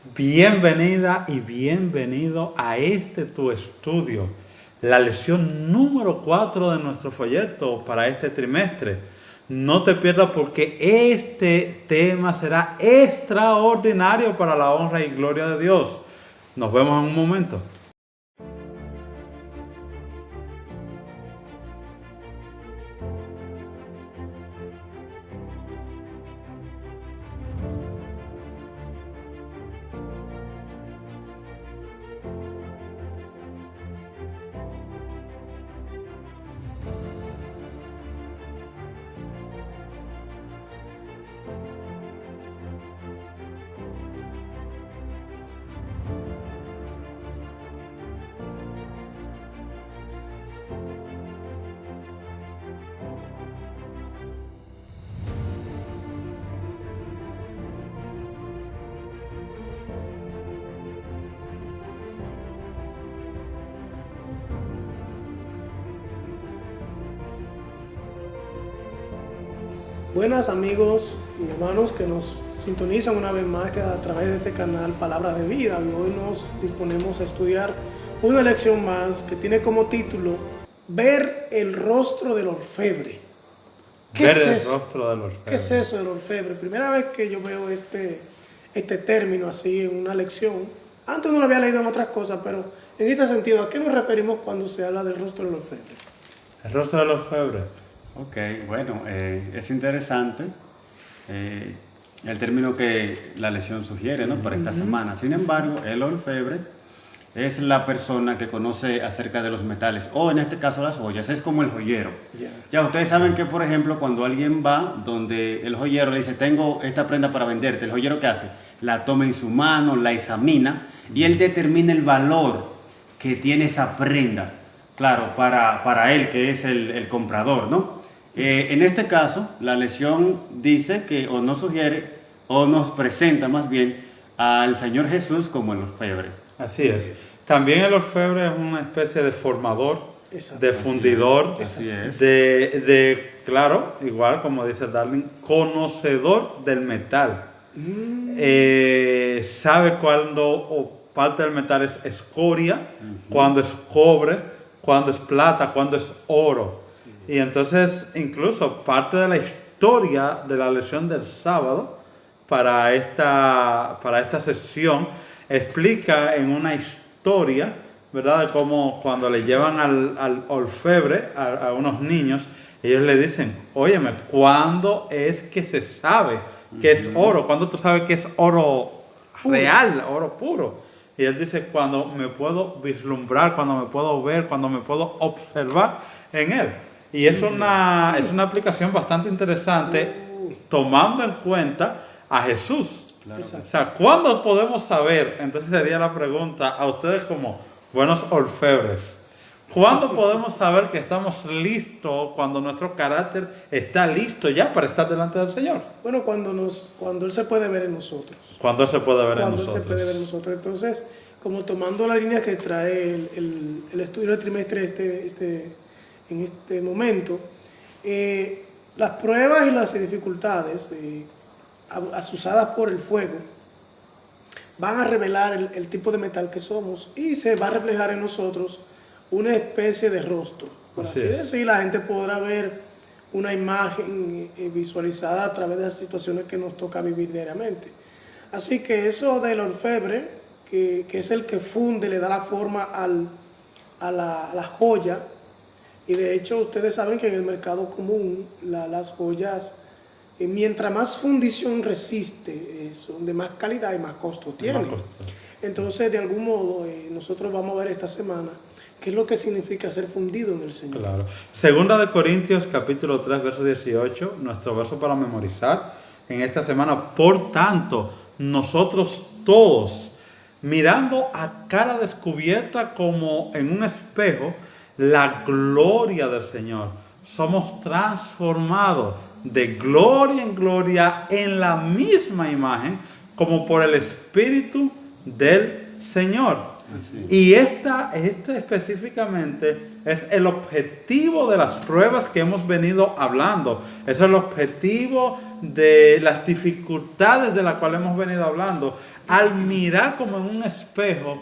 Bienvenida y bienvenido a tu estudio, la lección número 4 de nuestro folleto para este trimestre. No te pierdas porque este tema será extraordinario para la honra y gloria de Dios. Nos vemos en un momento. Buenas amigos y hermanos que nos sintonizan una vez más a través de este canal Palabras de Vida. Y hoy nos disponemos a estudiar una lección más que tiene como título Ver el rostro del orfebre. Ver el rostro del orfebre. ¿Qué es eso del orfebre? Primera vez que yo veo este término así en una lección. Antes no lo había leído en otras cosas, pero en este sentido, ¿a qué nos referimos cuando se habla del rostro del orfebre? El rostro del orfebre. Ok, bueno, es interesante el término que la lección sugiere, ¿no? Para esta semana. Sin embargo, el orfebre es la persona que conoce acerca de los metales, o en este caso las joyas, es como el joyero. Ya ustedes saben que, por ejemplo, cuando alguien va donde el joyero le dice, tengo esta prenda para venderte, el joyero ¿qué hace? La toma en su mano, la examina, y él determina el valor que tiene esa prenda, claro, para él, que es el comprador, ¿no? En este caso, la lección dice que, o nos sugiere, o nos presenta más bien al Señor Jesús como el orfebre. Así es. También el orfebre es una especie de formador, de fundidor, Así es. Claro, igual como dice Darwin, conocedor del metal. Sabe cuándo parte del metal es escoria, cuándo es cobre, cuándo es plata, cuándo es oro. Y entonces, incluso parte de la historia de la lección del sábado para esta sesión explica en una historia, ¿verdad?, de cómo cuando le llevan al orfebre a unos niños, ellos le dicen, óyeme, ¿cuándo es que se sabe que es oro? ¿Cuándo tú sabes que es oro real, oro puro? Y él dice, cuando me puedo vislumbrar, cuando me puedo ver, cuando me puedo observar en él. Y es una aplicación bastante interesante tomando en cuenta a Jesús. Claro. O sea, ¿cuándo podemos saber? Entonces sería la pregunta a ustedes como buenos orfebres. ¿Cuándo podemos saber que estamos listos, cuando nuestro carácter está listo ya para estar delante del Señor? Bueno, cuando Él se puede ver en nosotros. ¿Cuándo Él se puede ver en Cuando nosotros? se puede ver en nosotros. Entonces, como tomando la línea que trae el estudio del trimestre en este momento, las pruebas y las dificultades asusadas por el fuego van a revelar el tipo de metal que somos y se va a reflejar en nosotros una especie de rostro. Por así decir, la gente podrá ver una imagen visualizada a través de las situaciones que nos toca vivir diariamente. Así que eso del orfebre, que es el que funde, le da la forma a la joya, y de hecho ustedes saben que en el mercado común las joyas, mientras más fundición resiste, son de más calidad y más costo tienen. Entonces, de algún modo, nosotros vamos a ver esta semana qué es lo que significa ser fundido en el Señor. Claro. Segunda de Corintios, capítulo 3, verso 18, nuestro verso para memorizar en esta semana. Por tanto, nosotros todos, mirando a cara descubierta como en un espejo, la gloria del Señor, somos transformados de gloria en gloria en la misma imagen, como por el Espíritu del Señor. Y este específicamente es el objetivo de las pruebas que hemos venido hablando. Es el objetivo de las dificultades de las cuales hemos venido hablando. al mirar como en un espejo,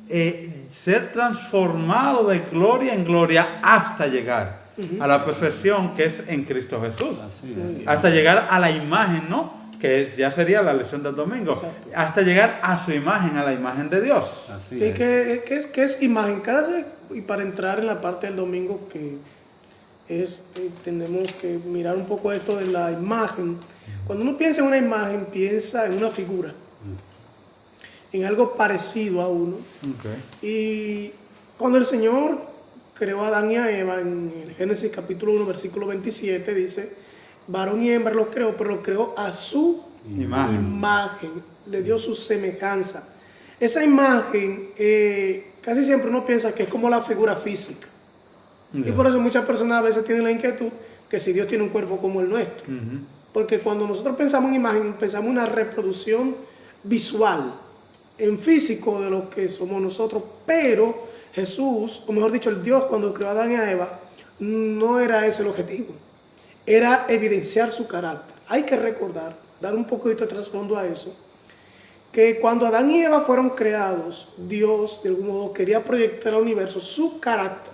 ser transformado de gloria en gloria hasta llegar a la perfección que es en Cristo Jesús. Así es. Hasta llegar a la imagen, ¿no? Que ya sería la lección del domingo. Exacto. Hasta llegar a su imagen, a la imagen de Dios. Así Sí, es. que es imagen. Y para entrar en la parte del domingo, que es, tenemos que mirar un poco esto de la imagen. Cuando uno piensa en una imagen, piensa en una figura, en algo parecido a uno. Okay. Y cuando el Señor creó a Adán y a Eva, en el Génesis capítulo 1, versículo 27, dice, varón y hembra los creó, pero los creó a su imagen, le dio su semejanza. Esa imagen, casi siempre uno piensa que es como la figura física. Y por eso muchas personas a veces tienen la inquietud que si Dios tiene un cuerpo como el nuestro. Porque cuando nosotros pensamos en imagen, pensamos en una reproducción visual, en físico de lo que somos nosotros. Pero Jesús, o mejor dicho, el Dios cuando creó a Adán y a Eva, no era ese el objetivo. Era evidenciar su carácter. Hay que recordar, dar un poquito de trasfondo a eso, que cuando Adán y Eva fueron creados, Dios de algún modo quería proyectar al universo su carácter.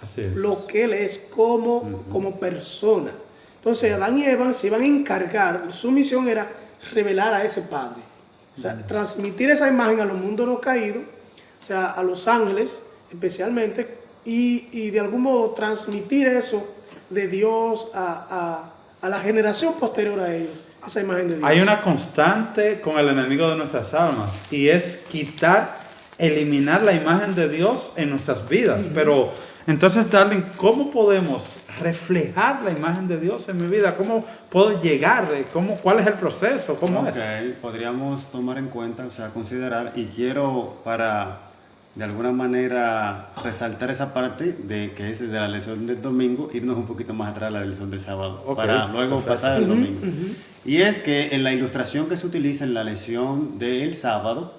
Así es. Lo que él es como persona. Entonces Adán y Eva se iban a encargar, su misión era revelar a ese Padre, o sea, transmitir esa imagen a los mundos no caídos, o sea, a los ángeles especialmente, y de algún modo transmitir eso de Dios a la generación posterior a ellos, esa imagen de Dios. Hay una constante con el enemigo de nuestras almas y es eliminar la imagen de Dios en nuestras vidas. Pero entonces, Darling, ¿cómo podemos reflejar la imagen de Dios en mi vida? ¿Cómo puedo llegar? ¿Cuál es el proceso? ¿Cómo es? Podríamos tomar en cuenta, o sea, considerar, y quiero para de alguna manera resaltar esa parte de que es de la lección del domingo, irnos un poquito más atrás a la lección del sábado, para luego pasar al domingo. Y es que en la ilustración que se utiliza en la lección del sábado,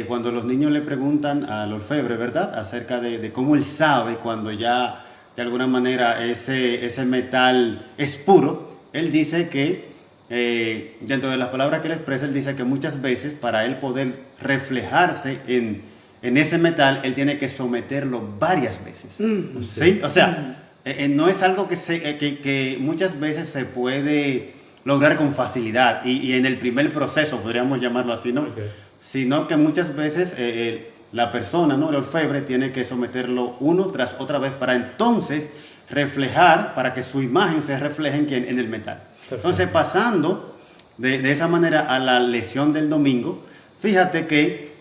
cuando los niños le preguntan al orfebre, ¿verdad?, acerca de cómo él sabe cuando ya de alguna manera ese metal es puro, él dice que dentro de las palabras que él expresa, él dice que muchas veces para él poder reflejarse en ese metal, él tiene que someterlo varias veces. ¿Sí? O sea, no es algo que muchas veces se puede lograr con facilidad y en el primer proceso, podríamos llamarlo así, ¿no? Sino que muchas veces la persona, ¿no?, el orfebre, tiene que someterlo uno tras otra vez para entonces reflejar, para que su imagen se refleje en el metal. Entonces, pasando de esa manera a la lección del domingo, fíjate que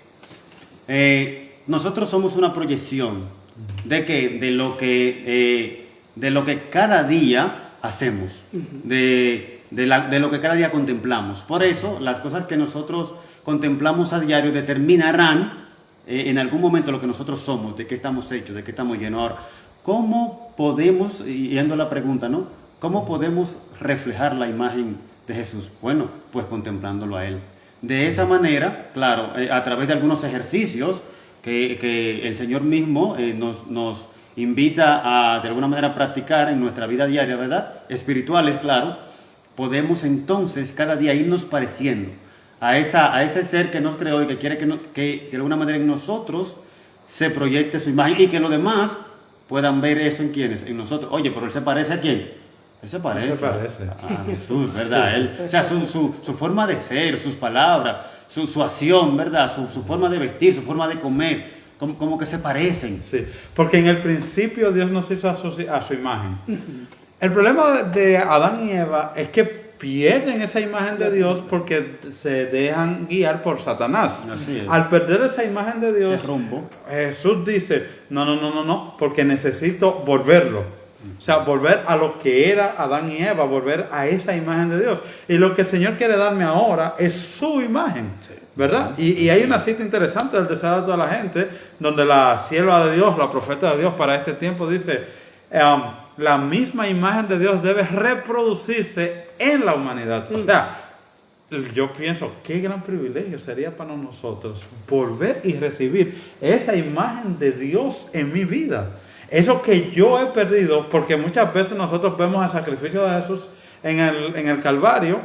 nosotros somos una proyección de lo que cada día hacemos, de lo que cada día contemplamos. Por eso, las cosas que nosotros contemplamos a diario determinarán en algún momento lo que nosotros somos, de qué estamos hechos, de qué estamos llenos. Ahora, ¿cómo podemos, yendo a la pregunta, ¿no?, cómo podemos reflejar la imagen de Jesús? Bueno, pues contemplándolo a Él. De esa manera, claro, a través de algunos ejercicios que el Señor mismo nos invita a, de alguna manera, practicar en nuestra vida diaria, ¿verdad?, espirituales, claro, podemos entonces cada día irnos pareciendo a ese ser que nos creó y que quiere que de alguna manera en nosotros se proyecte su imagen y que los demás puedan ver eso en quienes, en nosotros. Oye, pero él se parece a quién? Él se parece a Jesús, ¿verdad? Él, o sea, su forma de ser, sus palabras, su acción, ¿verdad? Su forma de vestir, su forma de comer, como que se parecen. Sí, porque en el principio Dios nos hizo a su imagen. El problema de Adán y Eva es que pierden esa imagen de Dios porque se dejan guiar por Satanás. Así es. Al perder esa imagen de Dios, Ese rumbo, Jesús dice, no, porque necesito volverlo. O sea, volver a lo que era Adán y Eva, volver a esa imagen de Dios. Y lo que el Señor quiere darme ahora es su imagen, ¿verdad? Y hay una cita interesante del Deseado de toda la gente, donde la sierva de Dios, la profeta de Dios para este tiempo dice, la misma imagen de Dios debe reproducirse en la humanidad. O sea, yo pienso, qué gran privilegio sería para nosotros volver y recibir esa imagen de Dios en mi vida. Eso que yo he perdido, porque muchas veces nosotros vemos el sacrificio de Jesús en el Calvario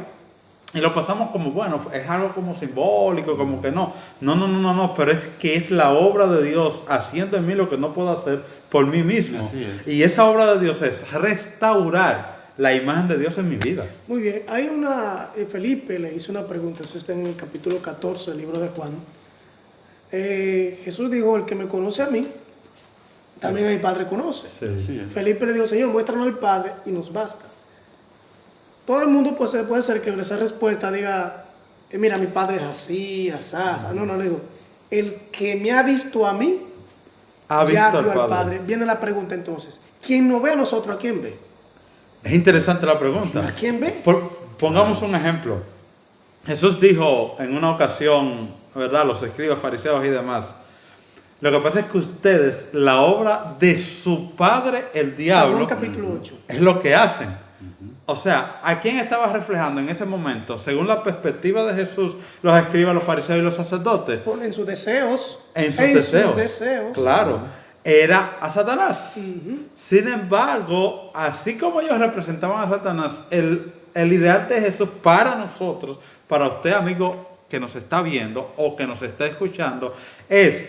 Y lo pasamos como, bueno, es algo como simbólico, como que no. No, pero es que es la obra de Dios haciendo en mí lo que no puedo hacer por mí mismo. Así es. Y esa obra de Dios es restaurar la imagen de Dios en mi vida. Muy bien, hay una, Felipe le hizo una pregunta, eso está en el capítulo 14 del libro de Juan. Jesús dijo, el que me conoce a mí, también el Padre conoce. Sí. Así es. Felipe le dijo, Señor, muéstranos al Padre y nos basta. Todo el mundo puede ser que en esa respuesta diga, mira, mi Padre es así, asá. No, le digo, el que me ha visto a mí, Ha ya visto vio al Padre. Viene la pregunta entonces, ¿quién nos ve a nosotros, a quién ve? Es interesante la pregunta. ¿A quién ve? Pongamos un ejemplo. Jesús dijo en una ocasión, ¿verdad? Los escribas, fariseos y demás. Lo que pasa es que ustedes, la obra de su padre, el San diablo, Juan capítulo 8. es lo que hacen. O sea, ¿a quién estaba reflejando en ese momento? Según la perspectiva de Jesús, los escribas, los fariseos y los sacerdotes. En sus deseos. En sus deseos. Claro. Era a Satanás. Sin embargo, así como ellos representaban a Satanás, el ideal de Jesús para nosotros, para usted, amigo que nos está viendo o que nos está escuchando, es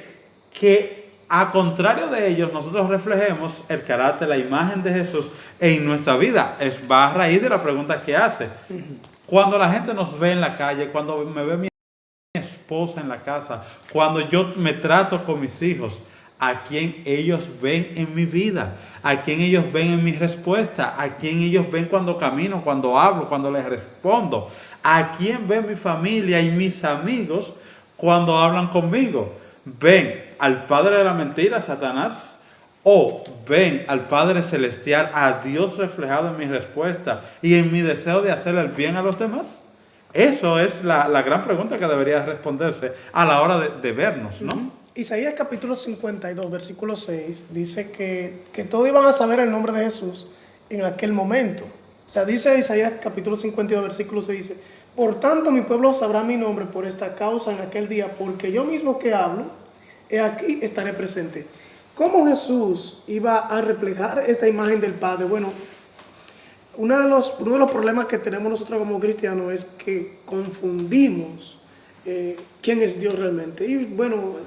que a contrario de ellos, nosotros reflejemos el carácter, la imagen de Jesús en nuestra vida. Va a raíz de la pregunta que hace. Cuando la gente nos ve en la calle, cuando me ve mi esposa en la casa, cuando yo me trato con mis hijos, a quién ellos ven en mi vida, a quién ellos ven en mi respuesta, a quién ellos ven cuando camino, cuando hablo, cuando les respondo, a quién ven mi familia y mis amigos cuando hablan conmigo. ¿Ven al padre de la mentira, Satanás? ¿O ven al Padre Celestial, a Dios reflejado en mi respuesta y en mi deseo de hacer el bien a los demás? Eso es la gran pregunta que debería responderse a la hora de vernos, ¿no? Isaías capítulo 52, versículo 6, dice que todos iban a saber el nombre de Jesús en aquel momento. O sea, dice Isaías capítulo 52, versículo 6, dice, por tanto mi pueblo sabrá mi nombre por esta causa en aquel día, porque yo mismo que hablo, he aquí estaré presente. ¿Cómo Jesús iba a reflejar esta imagen del Padre? Bueno, uno de los problemas que tenemos nosotros como cristianos es que confundimos quién es Dios realmente. Y bueno,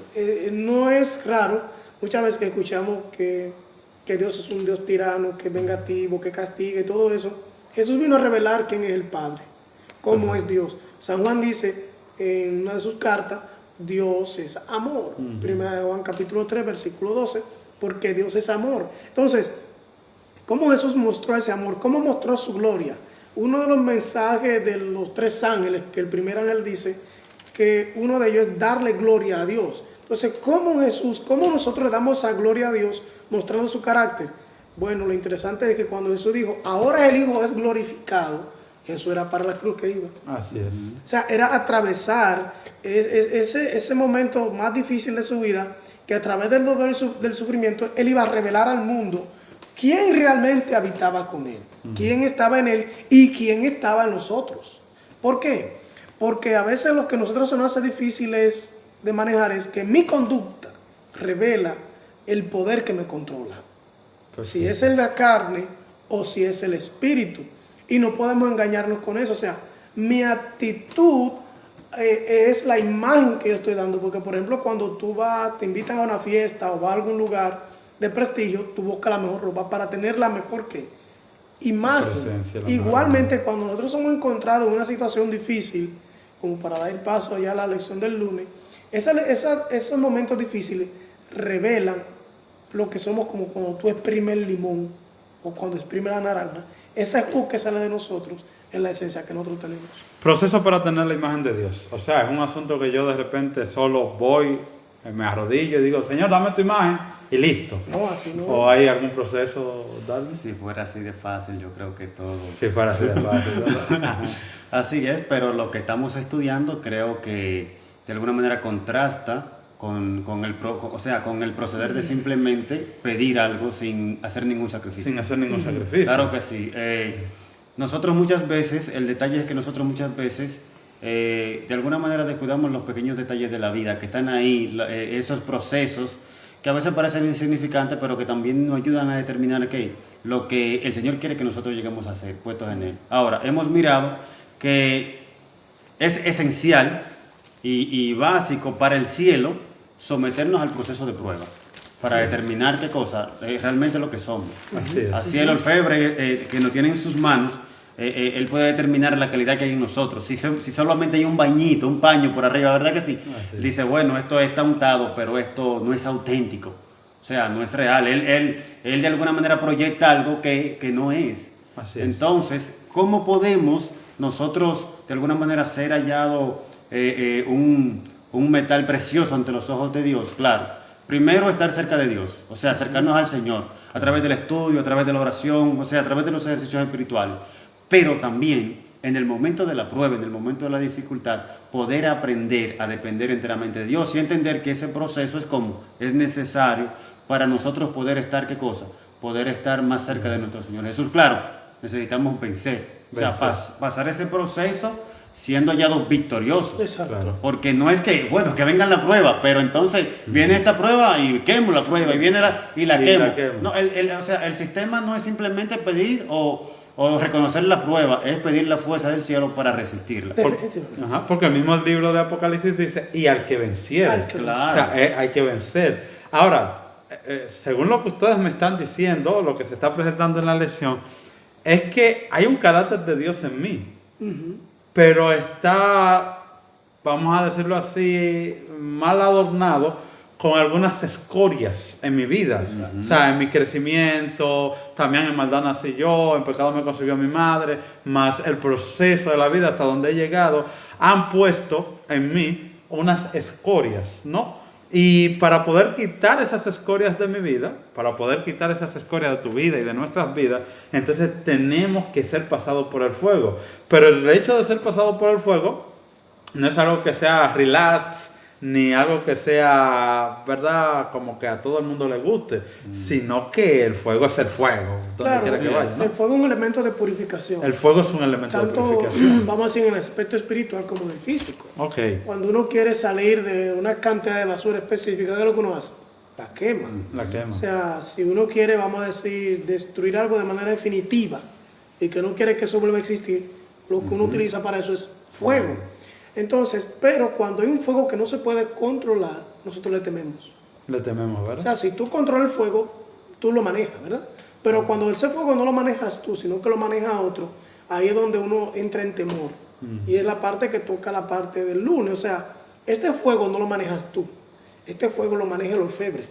no es raro muchas veces que escuchamos que Dios es un Dios tirano, que es vengativo, que castiga y todo eso. Jesús vino a revelar quién es el Padre, cómo es Dios. San Juan dice en una de sus cartas, Dios es amor. Primera de Juan capítulo 3, versículo 12, porque Dios es amor. Entonces, ¿cómo Jesús mostró ese amor? ¿Cómo mostró su gloria? Uno de los mensajes de los 3 ángeles, que el primer ángel dice que uno de ellos es darle gloria a Dios. Entonces, ¿cómo nosotros le damos esa gloria a Dios mostrando su carácter? Bueno, lo interesante es que cuando Jesús dijo, ahora el Hijo es glorificado, Jesús era para la cruz que iba. Así es. O sea, era atravesar ese momento más difícil de su vida, que a través del dolor y del sufrimiento, Él iba a revelar al mundo quién realmente habitaba con Él, quién estaba en Él y quién estaba en nosotros. ¿Por qué? Porque a veces lo que a nosotros se nos hace difícil de manejar es que mi conducta revela el poder que me controla. Pues si sí. es el la carne o si es el espíritu. Y no podemos engañarnos con eso. O sea, mi actitud es la imagen que yo estoy dando. Porque, por ejemplo, cuando te invitan a una fiesta o vas a algún lugar de prestigio, tú buscas la mejor ropa para tener la mejor imagen. Igualmente, cuando nosotros somos encontrados en una situación difícil, como para dar paso ya a la lección del lunes, esos momentos difíciles revelan lo que somos, como cuando tú exprimes el limón o cuando exprimes la naranja. Esa jugo que sale de nosotros es la esencia que nosotros tenemos. Proceso para tener la imagen de Dios. O sea, es un asunto que yo de repente solo voy, me arrodillo y digo, Señor, dame tu imagen y listo. No, así no. ¿O hay algún proceso, Darwin? Si fuera así de fácil, yo creo que todo. Si fuera así de fácil. Así es, pero lo que estamos estudiando creo que de alguna manera contrasta con el proceder de simplemente pedir algo sin hacer ningún sacrificio. Sin hacer ningún sacrificio. Claro que sí. Nosotros muchas veces, el detalle es que nosotros muchas veces de alguna manera descuidamos los pequeños detalles de la vida, que están ahí, esos procesos que a veces parecen insignificantes, pero que también nos ayudan a determinar lo que el Señor quiere que nosotros lleguemos a hacer, puestos en Él. Ahora, hemos mirado que es esencial y básico para el cielo someternos al proceso de prueba para determinar qué cosa es realmente lo que somos. Así el orfebre que nos tiene en sus manos, él puede determinar la calidad que hay en nosotros. Si solamente hay un bañito, un paño por arriba, ¿verdad que sí? Dice, bueno, esto está untado, pero esto no es auténtico. O sea, no es real. Él de alguna manera proyecta algo que no es. Entonces, ¿cómo podemos nosotros de alguna manera ser hallado un metal precioso ante los ojos de Dios? Claro, primero estar cerca de Dios, o sea, acercarnos al Señor a través del estudio, a través de la oración, o sea, a través de los ejercicios espirituales, pero también en el momento de la prueba, en el momento de la dificultad, poder aprender a depender enteramente de Dios y entender que ese proceso es necesario para nosotros poder estar, ¿qué cosa? Poder estar más cerca de nuestro Señor Jesús. Claro, necesitamos vencer. O sea, pasar ese proceso siendo hallados victoriosos. Exacto. Porque no es que, bueno, que venga la prueba, pero entonces viene esta prueba y quemo la prueba, y viene la quemo. No, o sea, el sistema no es simplemente pedir o reconocer la prueba, es pedir la fuerza del cielo para resistirla. Porque el mismo libro de Apocalipsis dice, y al que venciere. Claro. O sea, hay que vencer. Ahora, según lo que ustedes me están diciendo, lo que se está presentando en la lección, es que hay un carácter de Dios en mí, pero está, vamos a decirlo así, mal adornado con algunas escorias en mi vida. O sea, en mi crecimiento, también en maldad nací yo, en pecado me concibió mi madre, más el proceso de la vida hasta donde he llegado, han puesto en mí unas escorias, ¿no? Y para poder quitar esas escorias de mi vida, para poder quitar esas escorias de tu vida y de nuestras vidas, entonces tenemos que ser pasados por el fuego. Pero el hecho de ser pasados por el fuego no es algo que sea relax, ni algo que sea, ¿verdad?, como que a todo el mundo le guste, sino que el fuego es el fuego, donde quiera que vaya, ¿no? El fuego es un elemento de purificación. El fuego es un elemento de purificación. Vamos a decir, en el aspecto espiritual como en el físico. Cuando uno quiere salir de una cantidad de basura específica, ¿qué es lo que uno hace? La quema. La quema. O sea, si uno quiere, vamos a decir, destruir algo de manera definitiva y que no quiere que eso vuelva a existir, lo que uno utiliza para eso es fuego. Entonces, pero cuando hay un fuego que no se puede controlar, nosotros le tememos. Le tememos, ¿verdad? O sea, si tú controlas el fuego, tú lo manejas, ¿verdad? Pero cuando ese fuego no lo manejas tú, sino que lo maneja otro, ahí es donde uno entra en temor. Y es la parte que toca la parte del lunes. O sea, este fuego no lo manejas tú. Este fuego lo maneja el orfebre.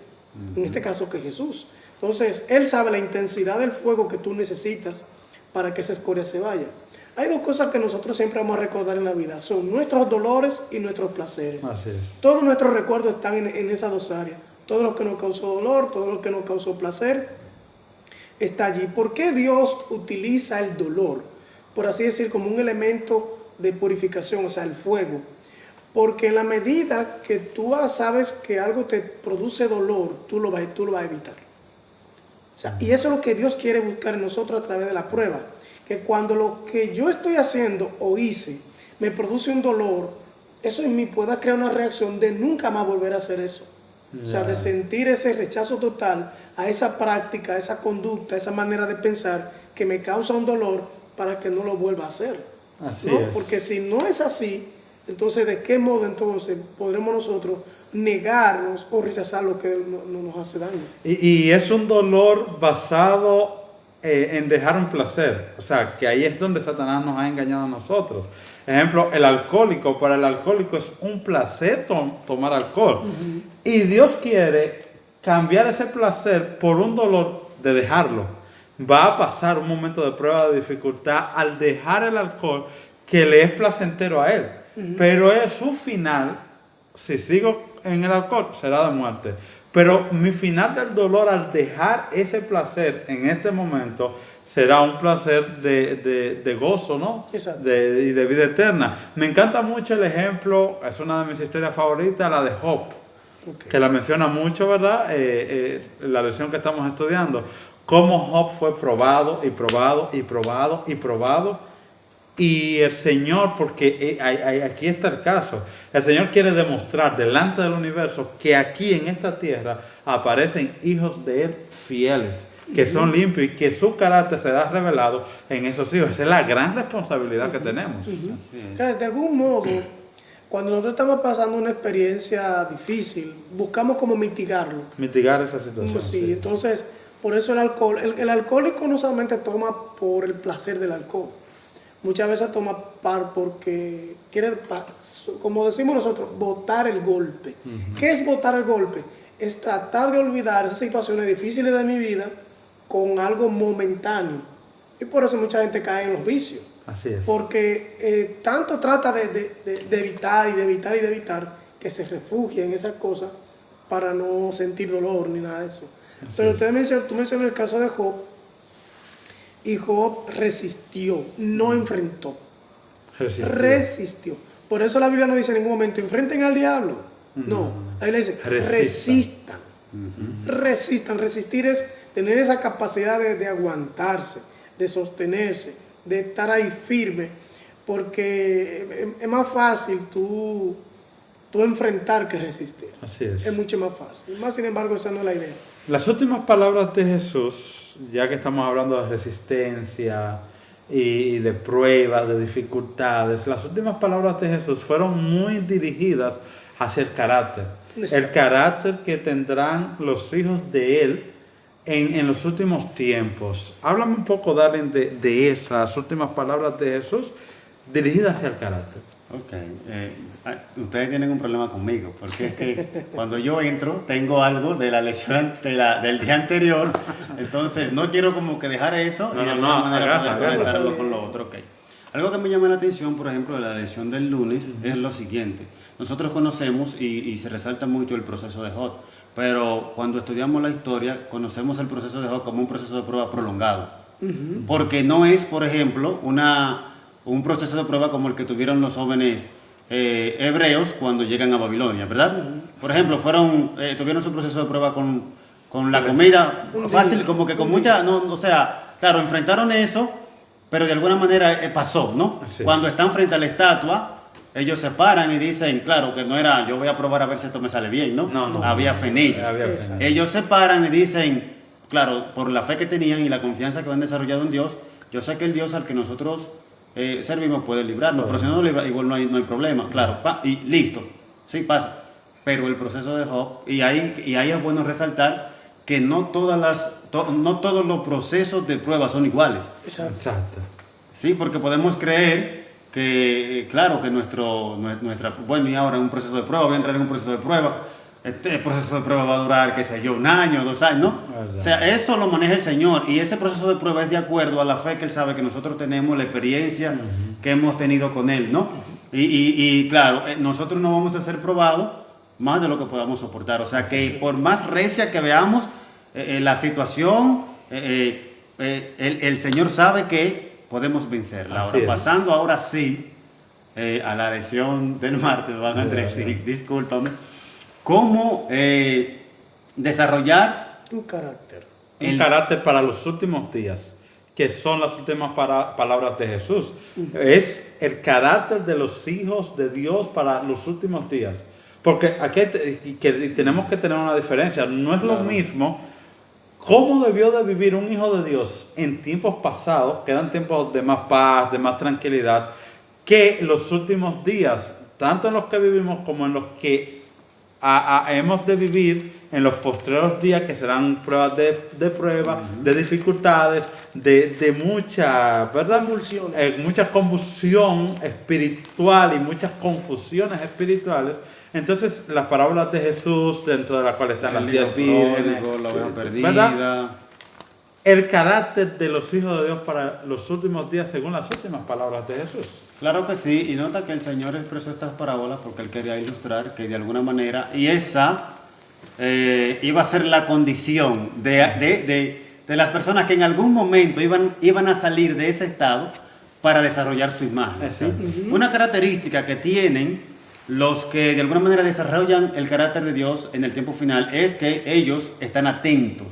En este caso que es Jesús. Entonces, Él sabe la intensidad del fuego que tú necesitas para que esa escoria se vaya. Hay dos cosas que nosotros siempre vamos a recordar en la vida. Son nuestros dolores y nuestros placeres. Así es. Todos nuestros recuerdos están en esas dos áreas. Todo lo que nos causó dolor, todo lo que nos causó placer, está allí. ¿Por qué Dios utiliza el dolor? Por así decir, como un elemento de purificación, o sea, el fuego. Porque en la medida que tú sabes que algo te produce dolor, tú lo vas a evitar. O sea, y eso es lo que Dios quiere buscar en nosotros a través de la prueba. Que cuando lo que yo estoy haciendo o hice me produce un dolor, eso en mí pueda crear una reacción de nunca más volver a hacer eso. O sea, de sentir ese rechazo total a esa práctica, a esa conducta, a esa manera de pensar que me causa un dolor para que no lo vuelva a hacer. Así ¿no? es. Porque si no es así, entonces ¿de qué modo entonces podremos nosotros negarnos o rechazar lo que no nos hace daño? Y es un dolor basado en dejar un placer. O sea, que ahí es donde Satanás nos ha engañado a nosotros. Ejemplo, el alcohólico, para el alcohólico es un placer tomar alcohol. Y Dios quiere cambiar ese placer por un dolor de dejarlo. Va a pasar un momento de prueba de dificultad al dejar el alcohol que le es placentero a él. Pero es su final, si sigo en el alcohol, será de muerte. Pero mi final del dolor al dejar ese placer en este momento será un placer de gozo, ¿no? Exacto. Y de vida eterna. Me encanta mucho el ejemplo, es una de mis historias favoritas, la de Job, que la menciona mucho, ¿verdad? La lección que estamos estudiando. Cómo Job fue probado y probado y probado y probado. Y el Señor, porque aquí está el caso, el Señor quiere demostrar delante del universo que aquí en esta tierra aparecen hijos de Él fieles. que son limpios y que su carácter se da revelado en esos hijos. Esa es la gran responsabilidad que tenemos. Ujú. Así es. O sea, de algún modo, cuando nosotros estamos pasando una experiencia difícil, buscamos como mitigarlo. Mitigar esa situación. Sí, entonces, por eso el alcohol, el alcohólico no solamente toma por el placer del alcohol, muchas veces toma porque quiere, como decimos nosotros, botar el golpe. ¿Qué es botar el golpe? Es tratar de olvidar esas situaciones difíciles de mi vida con algo momentáneo. Y por eso mucha gente cae en los vicios. Así es. Porque tanto trata de evitar y de evitar y de evitar que se refugia en esas cosas para no sentir dolor ni nada de eso. Así Pero es. tú mencionas el caso de Job, y Job resistió, no enfrentó. Resistió. Por eso la Biblia no dice en ningún momento, enfrenten al diablo. No, la Biblia dice, resistan. Resistan. Resistir es tener esa capacidad de aguantarse, de sostenerse, de estar ahí firme, porque es más fácil tú enfrentar que resistir. Así es. Es mucho más fácil. Más sin embargo, esa no es la idea. Las últimas palabras de Jesús, ya que estamos hablando de resistencia y de pruebas, de dificultades, las últimas palabras de Jesús fueron muy dirigidas hacia el carácter. Exacto. El carácter que tendrán los hijos de Él en los últimos tiempos. Háblame un poco, Darlene, de esas últimas palabras de Jesús dirigidas hacia el carácter. Ok, ustedes tienen un problema conmigo, porque es que cuando yo entro tengo algo de la lección del día anterior, entonces no quiero como que dejar eso y de alguna manera poder conectarlo con lo otro. Okay. Algo que me llama la atención, por ejemplo, de la lección del lunes es lo siguiente. Nosotros conocemos y se resalta mucho el proceso de Job, pero cuando estudiamos la historia conocemos el proceso de Job como un proceso de prueba prolongado, porque no es, por ejemplo, un proceso de prueba como el que tuvieron los jóvenes hebreos cuando llegan a Babilonia, ¿verdad? Por ejemplo, tuvieron su proceso de prueba con la comida fácil, como que con mucha, no, o sea, claro, enfrentaron eso, pero de alguna manera pasó, ¿no? Sí. Cuando están frente a la estatua, ellos se paran y dicen, claro, que no era, yo voy a probar a ver si esto me sale bien, ¿no? No. Había fe en ellos. Ellos se paran y dicen, claro, por la fe que tenían y la confianza que habían desarrollado en Dios, yo sé que el Dios al que nosotros servimos puede librarnos, pero si no lo libra, igual no hay problema, claro, y listo, sí pasa. Pero el proceso de Job, y ahí es bueno resaltar que no todos los procesos de prueba son iguales. Exacto. Sí, porque podemos creer que, claro, que bueno, y ahora en un proceso de prueba, voy a entrar en un proceso de prueba, este proceso de prueba va a durar, qué sé yo, 1 año, 2 años, ¿no? Verdad. O sea, eso lo maneja el Señor, y ese proceso de prueba es de acuerdo a la fe que Él sabe que nosotros tenemos, la experiencia que hemos tenido con Él, ¿no? Y claro, nosotros no vamos a ser probados más de lo que podamos soportar, o sea, que por más recia que veamos la situación, el Señor sabe que podemos vencerla. Ahora, pasando ahora sí a la lección del martes, Juan Andrés, discúlpame, ¿cómo desarrollar un carácter? Un carácter para los últimos días, que son las últimas palabras de Jesús. Es el carácter de los hijos de Dios para los últimos días. Porque aquí tenemos que tener una diferencia. No es lo mismo cómo debió de vivir un hijo de Dios en tiempos pasados, que eran tiempos de más paz, de más tranquilidad, que los últimos días, tanto en los que vivimos como en los que hemos de vivir en los postreros días, que serán pruebas de dificultades, de mucha, ¿verdad? Mucha convulsión espiritual y muchas confusiones espirituales. Entonces, las parábolas de Jesús, dentro de las cuales están las 10 vírgenes, la oveja perdida, ¿verdad? El carácter de los hijos de Dios para los últimos días, según las últimas palabras de Jesús. Claro que sí, y nota que el Señor expresó estas parábolas porque Él quería ilustrar que de alguna manera, y esa iba a ser la condición de las personas que en algún momento iban a salir de ese estado para desarrollar su imagen, ¿sí? Una característica que tienen los que de alguna manera desarrollan el carácter de Dios en el tiempo final es que ellos están atentos.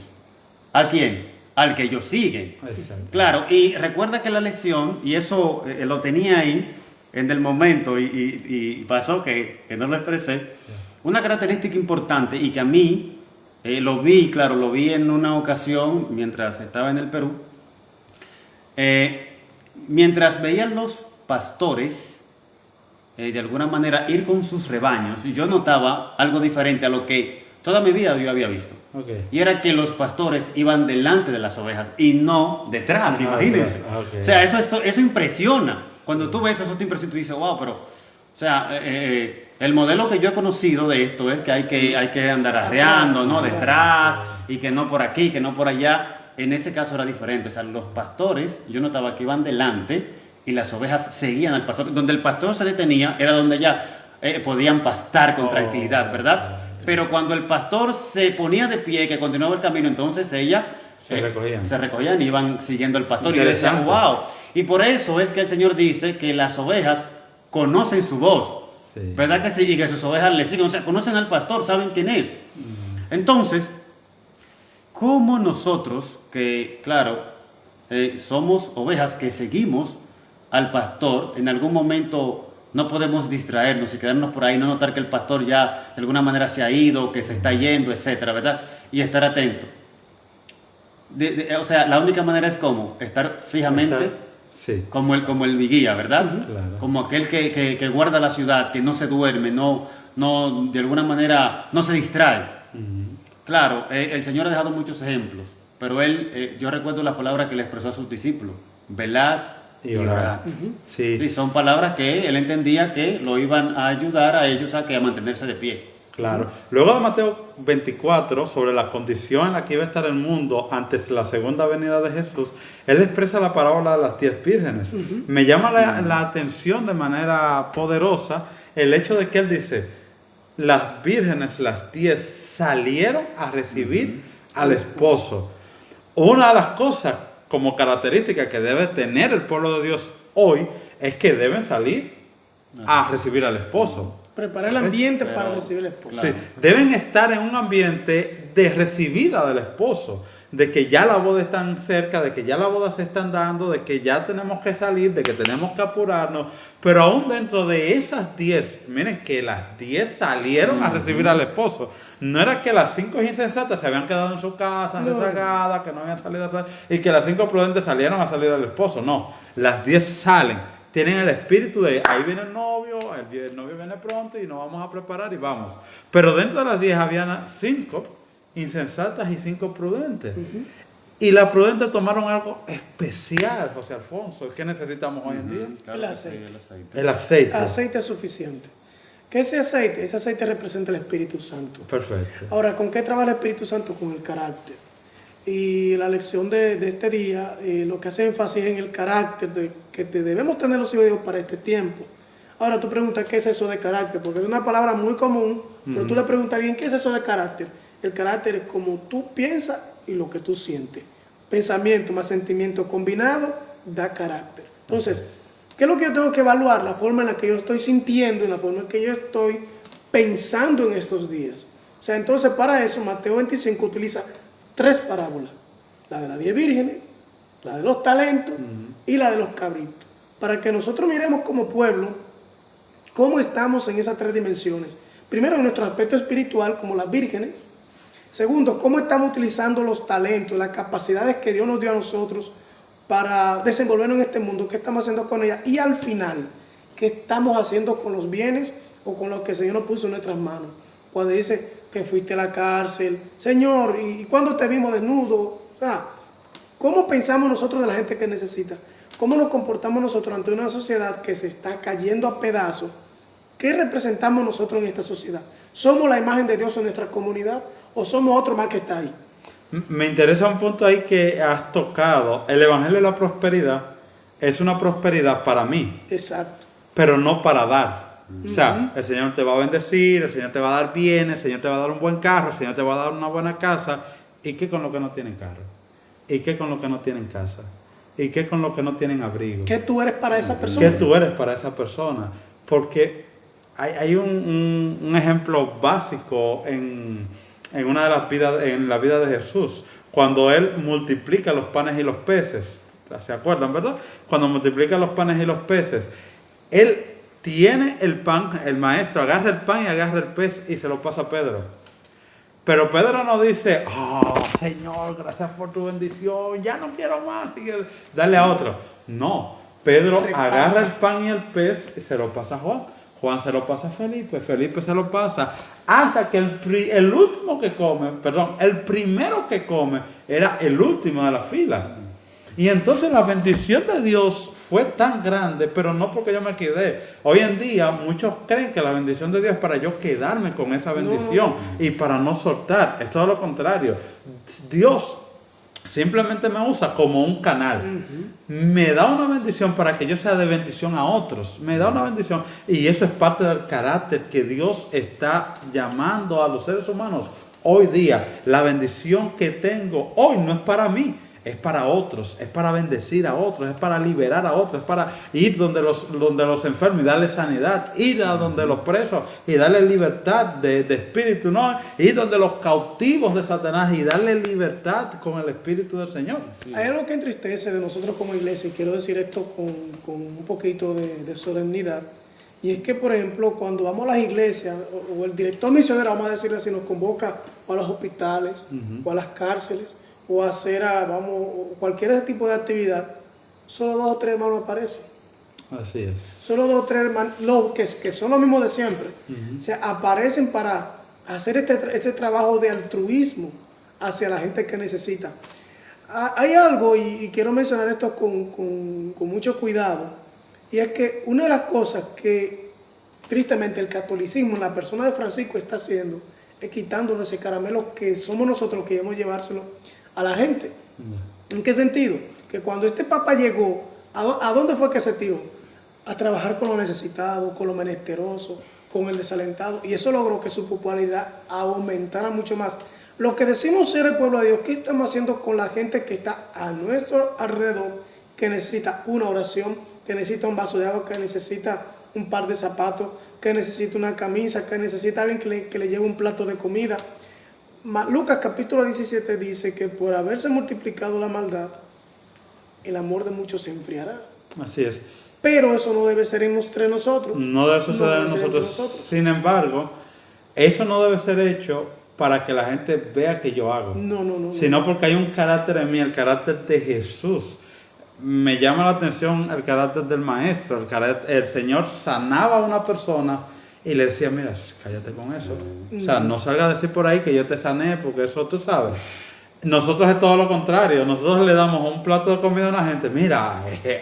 ¿A quién? Al que ellos siguen. Exacto. Claro, y recuerda que la lección, y eso lo tenía ahí en el momento y pasó que no lo expresé, una característica importante y que a mí Lo vi, claro, lo vi en una ocasión mientras estaba en el Perú. Mientras veían los pastores, de alguna manera, ir con sus rebaños, yo notaba algo diferente a lo que toda mi vida yo había visto. Okay. Y era que los pastores iban delante de las ovejas y no detrás, imagínense. Okay. O sea, eso impresiona. Cuando tú ves eso te impresiona, tú dices, wow, pero, o sea, el modelo que yo he conocido de esto es que hay que andar arreando, ¿no? Detrás, y que no por aquí, que no por allá. En ese caso era diferente. O sea, los pastores, yo notaba que iban delante y las ovejas seguían al pastor. Donde el pastor se detenía era donde ya podían pastar con tranquilidad, ¿verdad? Pero cuando el pastor se ponía de pie, que continuaba el camino, entonces ellas se recogían y iban siguiendo al pastor. Y yo decía, wow. Y por eso es que el Señor dice que las ovejas conocen su voz. Sí. ¿Verdad que sí? Y que sus ovejas le siguen. O sea, conocen al pastor, saben quién es. Entonces, ¿cómo nosotros, que claro, somos ovejas que seguimos al pastor, en algún momento no podemos distraernos y quedarnos por ahí, no notar que el pastor ya de alguna manera se ha ido, que se está yendo, etcétera, ¿verdad? Y estar atento. O sea, la única manera es como estar fijamente, sí, como el guía, ¿verdad? Claro. Como aquel que guarda la ciudad, que no se duerme, no de alguna manera no se distrae. Claro, el Señor ha dejado muchos ejemplos, pero yo recuerdo las palabras que le expresó a sus discípulos: velad y orad. Sí. Sí, son palabras que él entendía que lo iban a ayudar a ellos a mantenerse de pie. Claro. Luego de Mateo 24, sobre la condición en la que iba a estar el mundo antes de la segunda venida de Jesús, él expresa la parábola de las 10 vírgenes. Me llama la atención de manera poderosa el hecho de que él dice, las vírgenes, las 10, salieron a recibir al esposo. Una de las cosas como característica que debe tener el pueblo de Dios hoy es que deben salir a recibir al esposo. Preparar el ambiente para recibir al esposo. Sí, deben estar en un ambiente de recibida del esposo, de que ya la boda está cerca, de que ya la boda se están dando, de que ya tenemos que salir, de que tenemos que apurarnos, pero aún dentro de esas 10, miren que las 10 salieron a recibir al esposo. No era que las 5 insensatas se habían quedado en su casa, rezagadas, que no habían salido a salir, y que las 5 prudentes salieron a salir al esposo. No, las 10 salen. Tienen el espíritu de, ahí viene el novio viene pronto y nos vamos a preparar y vamos. Pero dentro de las 10 habían 5 insensatas y 5 prudentes. Y las prudentes tomaron algo especial, José Alfonso. ¿Qué necesitamos hoy en día? El aceite. El aceite. Aceite es suficiente. ¿Qué es ese aceite? Ese aceite representa el Espíritu Santo. Perfecto. Ahora, ¿con qué trabaja el Espíritu Santo? Con el carácter. Y la lección de este día lo que hace énfasis en el carácter que debemos tener los hijos de Dios para este tiempo. Ahora tú preguntas, ¿qué es eso de carácter? Porque es una palabra muy común, pero tú le preguntas a alguien, ¿qué es eso de carácter? El carácter es como tú piensas y lo que tú sientes. Pensamiento más sentimiento combinado da carácter. Entonces, ¿qué es lo que yo tengo que evaluar? La forma en la que yo estoy sintiendo y la forma en que yo estoy pensando en estos días. O sea, entonces para eso Mateo 25 utiliza 3 parábolas. La de las 10 vírgenes, la de los talentos y la de los cabritos. Para que nosotros miremos como pueblo cómo estamos en esas 3 dimensiones. Primero, en nuestro aspecto espiritual, como las vírgenes. Segundo, cómo estamos utilizando los talentos, las capacidades que Dios nos dio a nosotros para desenvolvernos en este mundo. ¿Qué estamos haciendo con ellas? Y al final, ¿qué estamos haciendo con los bienes o con lo que el Señor nos puso en nuestras manos? Cuando dice que fuiste a la cárcel, Señor, ¿y cuándo te vimos desnudo? O sea, ¿cómo pensamos nosotros de la gente que necesita? ¿Cómo nos comportamos nosotros ante una sociedad que se está cayendo a pedazos? ¿Qué representamos nosotros en esta sociedad? ¿Somos la imagen de Dios en nuestra comunidad o somos otro más que está ahí? Me interesa un punto ahí que has tocado. El Evangelio de la Prosperidad es una prosperidad para mí. Exacto. Pero no para dar. O sea, el Señor te va a bendecir, el Señor te va a dar bienes, el Señor te va a dar un buen carro, el Señor te va a dar una buena casa. ¿Y qué con lo que no tienen carro? ¿Y qué con lo que no tienen casa? ¿Y qué con lo que no tienen abrigo? ¿Qué tú eres para esa persona? ¿Qué tú eres para esa persona? Porque hay un ejemplo básico en una de las vidas, en la vida de Jesús, cuando Él multiplica los panes y los peces. ¿Se acuerdan, verdad? Cuando multiplica los panes y los peces, Él tiene el pan, el maestro agarra el pan y agarra el pez y se lo pasa a Pedro. Pero Pedro no dice, oh Señor, gracias por tu bendición, ya no quiero más, sigue, dale a otro. No, Pedro agarra el pan y el pez y se lo pasa a Juan. Juan se lo pasa a Felipe, Felipe se lo pasa, hasta que el último que come, perdón, el primero que come era el último de la fila. Y entonces la bendición de Dios fue tan grande, pero no porque yo me quedé. Hoy en día muchos creen que la bendición de Dios es para yo quedarme con esa bendición y para no soltar. Es todo lo contrario. Dios simplemente me usa como un canal. Me da una bendición para que yo sea de bendición a otros. Me da una bendición y eso es parte del carácter que Dios está llamando a los seres humanos hoy día. La bendición que tengo hoy no es para mí. Es para otros, es para bendecir a otros, es para liberar a otros, es para ir donde los enfermos y darles sanidad, ir a donde los presos y darles libertad de espíritu, ¿no? Ir donde los cautivos de Satanás y darles libertad con el espíritu del Señor. Sí. Hay algo que entristece de nosotros como iglesia, y quiero decir esto con un poquito de solemnidad, y es que, por ejemplo, cuando vamos a las iglesias, o el director misionero, vamos a decirle así, nos convoca a los hospitales o a las cárceles, o hacer cualquier tipo de actividad, solo 2 o 3 hermanos aparecen. Así es. Solo 2 o 3 hermanos, que son los mismos de siempre, o sea, aparecen para hacer este trabajo de altruismo hacia la gente que necesita. Hay algo, y quiero mencionar esto con mucho cuidado, y es que una de las cosas que tristemente el catolicismo en la persona de Francisco está haciendo es quitándonos ese caramelo que somos nosotros que queremos llevárselo a la gente. ¿En qué sentido? Que cuando este Papa llegó, ¿a dónde fue que se tiró? A trabajar con los necesitados, con los menesterosos, con el desalentado, y eso logró que su popularidad aumentara mucho más. Lo que decimos ser el pueblo de Dios, ¿qué estamos haciendo con la gente que está a nuestro alrededor, que necesita una oración, que necesita un vaso de agua, que necesita un par de zapatos, que necesita una camisa, que necesita alguien que le lleve un plato de comida? Lucas capítulo 17 dice que por haberse multiplicado la maldad, el amor de muchos se enfriará. Así es. Pero eso no debe ser entre nosotros. No debe suceder en nosotros. Sin embargo, eso no debe ser hecho para que la gente vea que yo hago. No. Sino porque hay un carácter en mí, el carácter de Jesús. Me llama la atención el carácter del maestro. El Señor sanaba a una persona y le decía, mira, cállate con eso. O sea, no salga a decir por ahí que yo te sané, porque eso tú sabes. Nosotros es todo lo contrario. Nosotros le damos un plato de comida a una gente. Mira,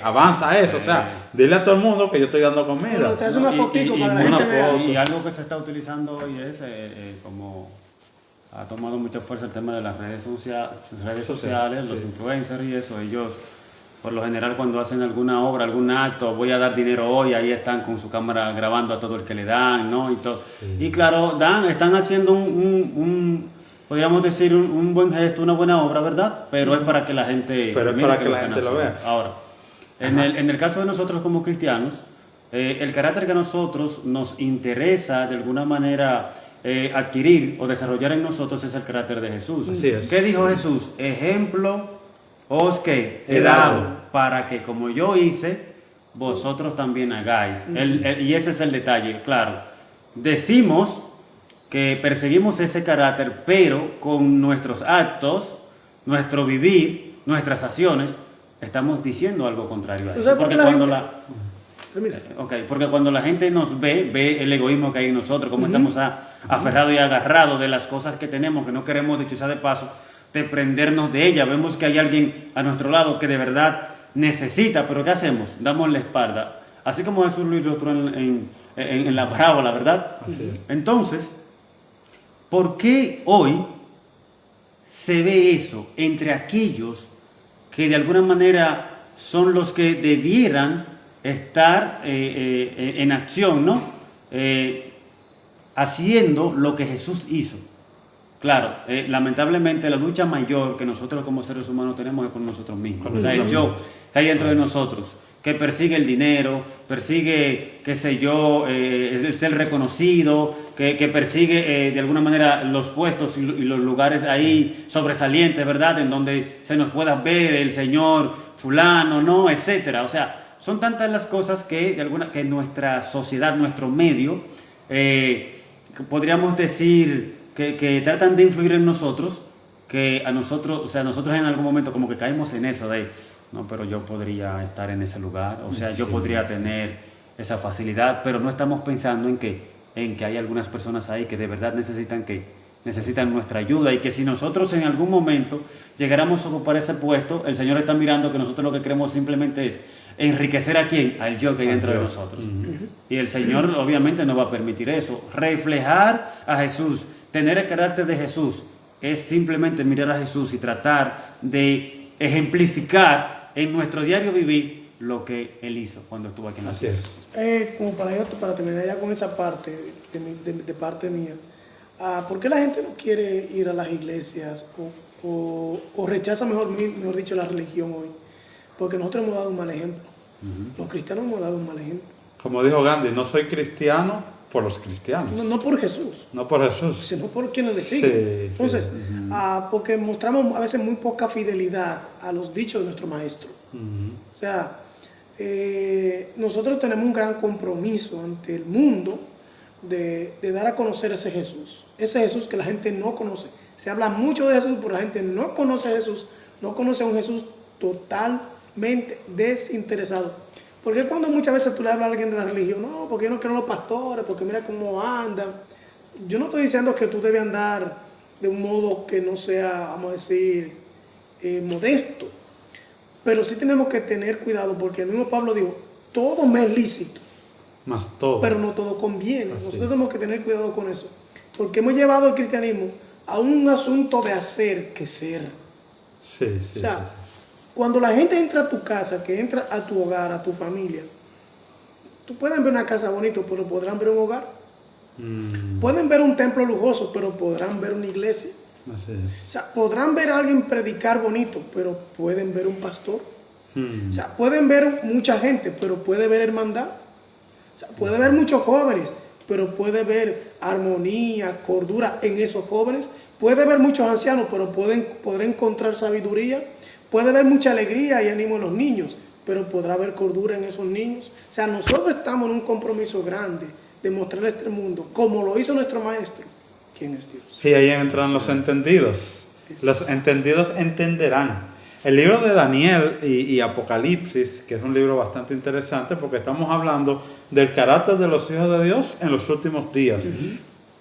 avanza eso. O sea, dile a todo el mundo que yo estoy dando comida. Usted hace una fotito para la gente vea. Y algo que se está utilizando hoy es como ha tomado mucha fuerza el tema de las redes sociales, los influencers y eso. Ellos, por lo general, cuando hacen alguna obra, algún acto, voy a dar dinero hoy, ahí están con su cámara grabando a todo el que le dan, ¿no? Y todo. Y claro, están haciendo podríamos decir, un buen gesto, una buena obra, ¿verdad? Pero es para que la gente, lo vea. Ahora, en el caso de nosotros como cristianos, el carácter que a nosotros nos interesa de alguna manera adquirir o desarrollar en nosotros es el carácter de Jesús. Así es. ¿Qué dijo Jesús? Ejemplo os que he dado para que como yo hice, vosotros también hagáis. Y ese es el detalle, claro. Decimos que perseguimos ese carácter, pero con nuestros actos, nuestro vivir, nuestras acciones, estamos diciendo algo contrario a eso. Porque cuando la gente nos ve el egoísmo que hay en nosotros, como estamos aferrados y agarrados de las cosas que tenemos, que no queremos, dicho sea de paso, desprendernos de ellas. Vemos que hay alguien a nuestro lado que de verdad necesita, pero ¿qué hacemos? Damos la espalda. Así como Jesús lo ilustró en la parábola, ¿verdad? Entonces, ¿por qué hoy se ve eso entre aquellos que de alguna manera son los que debieran estar en acción, ¿no? Haciendo lo que Jesús hizo? Claro, lamentablemente la lucha mayor que nosotros como seres humanos tenemos es con nosotros mismos. O sea, el yo que hay dentro de nosotros, que persigue el dinero, persigue, qué sé yo, el ser reconocido, que persigue de alguna manera los puestos y los lugares ahí sobresalientes, ¿verdad? En donde se nos pueda ver el Señor fulano, ¿no? Etcétera. O sea, son tantas las cosas que nuestra sociedad, nuestro medio, podríamos decir, que tratan de influir en nosotros, que a nosotros, o sea, nosotros en algún momento como que caemos en eso de, no, pero yo podría estar en ese lugar, o sea, yo podría tener esa facilidad, pero no estamos pensando en que hay algunas personas ahí que de verdad necesitan nuestra ayuda, y que si nosotros en algún momento llegáramos a ocupar ese puesto, el Señor está mirando que nosotros lo que queremos simplemente es enriquecer a quién, al yo que hay dentro de nosotros. Y el Señor obviamente no va a permitir eso. Reflejar a Jesús, tener el carácter de Jesús, es simplemente mirar a Jesús y tratar de ejemplificar en nuestro diario vivir lo que Él hizo cuando estuvo aquí en la tierra. Como para terminar ya con esa parte, de parte mía, ¿por qué la gente no quiere ir a las iglesias o rechaza, mejor dicho, la religión hoy? Porque nosotros hemos dado un mal ejemplo. Los cristianos hemos dado un mal ejemplo. Como dijo Gandhi, no soy cristiano por los cristianos. No por Jesús. No por Jesús. Sino por quienes le siguen. Sí, Entonces, sí. Porque mostramos a veces muy poca fidelidad a los dichos de nuestro maestro. O sea, nosotros tenemos un gran compromiso ante el mundo de dar a conocer ese Jesús que la gente no conoce. Se habla mucho de Jesús, pero la gente no conoce a Jesús, no conoce a un Jesús totalmente desinteresado. Porque cuando muchas veces tú le hablas a alguien de la religión, no, porque yo no quiero los pastores, porque mira cómo andan. Yo no estoy diciendo que tú debes andar de un modo que no sea, vamos a decir, modesto, pero sí tenemos que tener cuidado, porque el mismo Pablo dijo, todo me es lícito, Más todo. pero no todo conviene. Así Nosotros tenemos que tener cuidado con eso, porque hemos llevado el cristianismo a un asunto de hacer que ser. Sí. O sea, cuando la gente entra a tu casa, que entra a tu hogar, a tu familia, tú pueden ver una casa bonita, pero podrán ver un hogar. Pueden ver un templo lujoso, pero podrán ver una iglesia. Así es. O sea, podrán ver a alguien predicar bonito, pero pueden ver un pastor. O sea, pueden ver mucha gente, pero puede ver hermandad. O sea, puede ver muchos jóvenes, pero puede ver armonía, cordura en esos jóvenes. Puede ver muchos ancianos, pero podrá encontrar sabiduría. Puede ver mucha alegría y ánimo en los niños, pero podrá haber cordura en esos niños. O sea, nosotros estamos en un compromiso grande de mostrarle a este mundo, como lo hizo nuestro maestro, quién es Dios. Y ahí entran los entendidos. Los entendidos entenderán. El libro de Daniel y Apocalipsis, que es un libro bastante interesante porque estamos hablando del carácter de los hijos de Dios en los últimos días,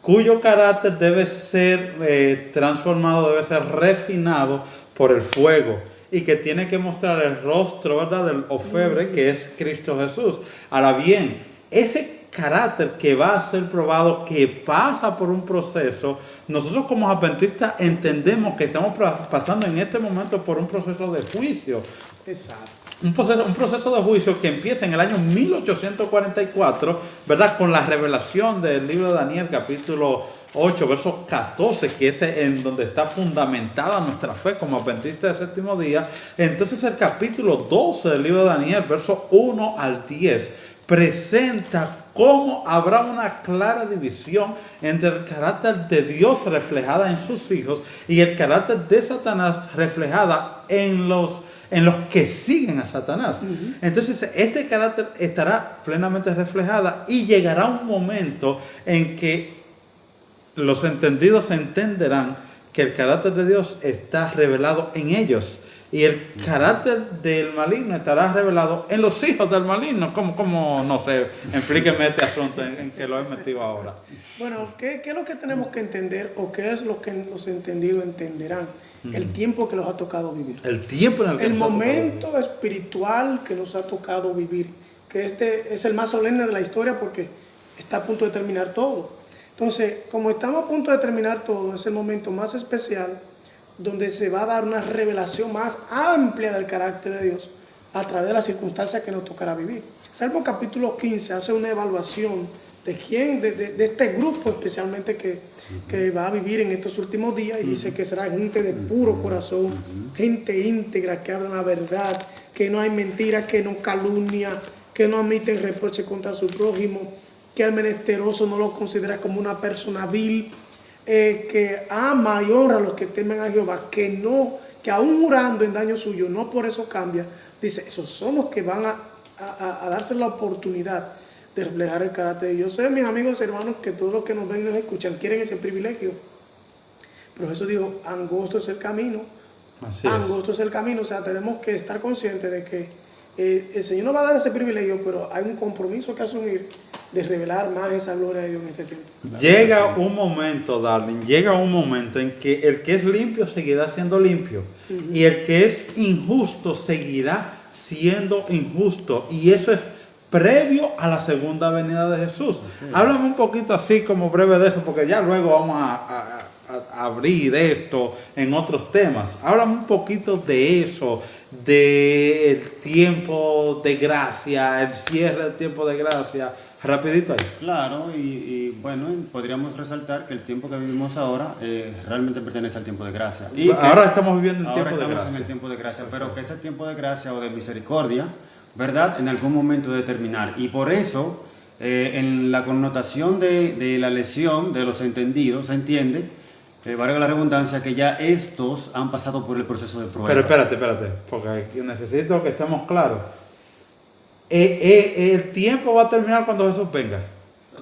cuyo carácter debe ser transformado, debe ser refinado por el fuego, y que tiene que mostrar el rostro, ¿verdad?, del orfebre, que es Cristo Jesús. Ahora bien, ese carácter que va a ser probado, que pasa por un proceso, nosotros como adventistas entendemos que estamos pasando en este momento por un proceso de juicio. Exacto. Un proceso de juicio que empieza en el año 1844, ¿verdad?, con la revelación del libro de Daniel, capítulo 8, verso 14, que es en donde está fundamentada nuestra fe como adventistas del séptimo día. Entonces el capítulo 12 del libro de Daniel, verso 1 al 10, presenta cómo habrá una clara división entre el carácter de Dios reflejada en sus hijos y el carácter de Satanás reflejada en los que siguen a Satanás. Entonces este carácter estará plenamente reflejada y llegará un momento en que los entendidos entenderán que el carácter de Dios está revelado en ellos y el carácter del maligno estará revelado en los hijos del maligno. ¿Cómo no sé? Explíqueme este asunto en que lo he metido ahora. Bueno, ¿qué es lo que tenemos que entender o qué es lo que los entendidos entenderán? El tiempo que los ha tocado vivir. El tiempo en el que el nos ha momento espiritual que nos ha tocado vivir, que este es el más solemne de la historia porque está a punto de terminar todo. Entonces, como estamos a punto de terminar todo, es el momento más especial donde se va a dar una revelación más amplia del carácter de Dios a través de las circunstancias que nos tocará vivir. Salmo capítulo 15 hace una evaluación de este grupo especialmente que va a vivir en estos últimos días, y dice que será gente de puro corazón, gente íntegra, que habla la verdad, que no hay mentira, que no calumnia, que no admiten reproche contra su prójimo, que al menesteroso no lo considera como una persona vil, que ama y honra a los que temen a Jehová, que aún jurando en daño suyo, no por eso cambia. Dice, esos son los que van a darse la oportunidad de reflejar el carácter de Dios. Yo sé, mis amigos y hermanos, que todos los que nos ven y nos escuchan quieren ese privilegio. Pero Jesús dijo, angosto es el camino, Así es. angosto es el camino, o sea, tenemos que estar conscientes de que el Señor nos va a dar ese privilegio, pero hay un compromiso que asumir de revelar más esa gloria de Dios en este tiempo. Llega un momento, darling, llega un momento en que el que es limpio seguirá siendo limpio y el que es injusto seguirá siendo injusto, y eso es previo a la segunda venida de Jesús. Háblame un poquito así como breve de eso, porque ya luego vamos a abrir esto en otros temas. Háblame un poquito de eso, del tiempo de gracia, el cierre del tiempo de gracia, rapidito ahí. Claro, y bueno, podríamos resaltar que el tiempo que vivimos ahora realmente pertenece al tiempo de gracia. Y Ahora estamos viviendo en ahora tiempo de estamos gracia. en el tiempo de gracia, pero que ese tiempo de gracia o de misericordia, ¿verdad? En algún momento debe terminar. Y por eso, en la connotación de la lesión de los entendidos, se entiende, valga la redundancia, que ya estos han pasado por el proceso de prueba. Pero espérate, porque aquí necesito que estemos claros. El tiempo va a terminar cuando Jesús venga.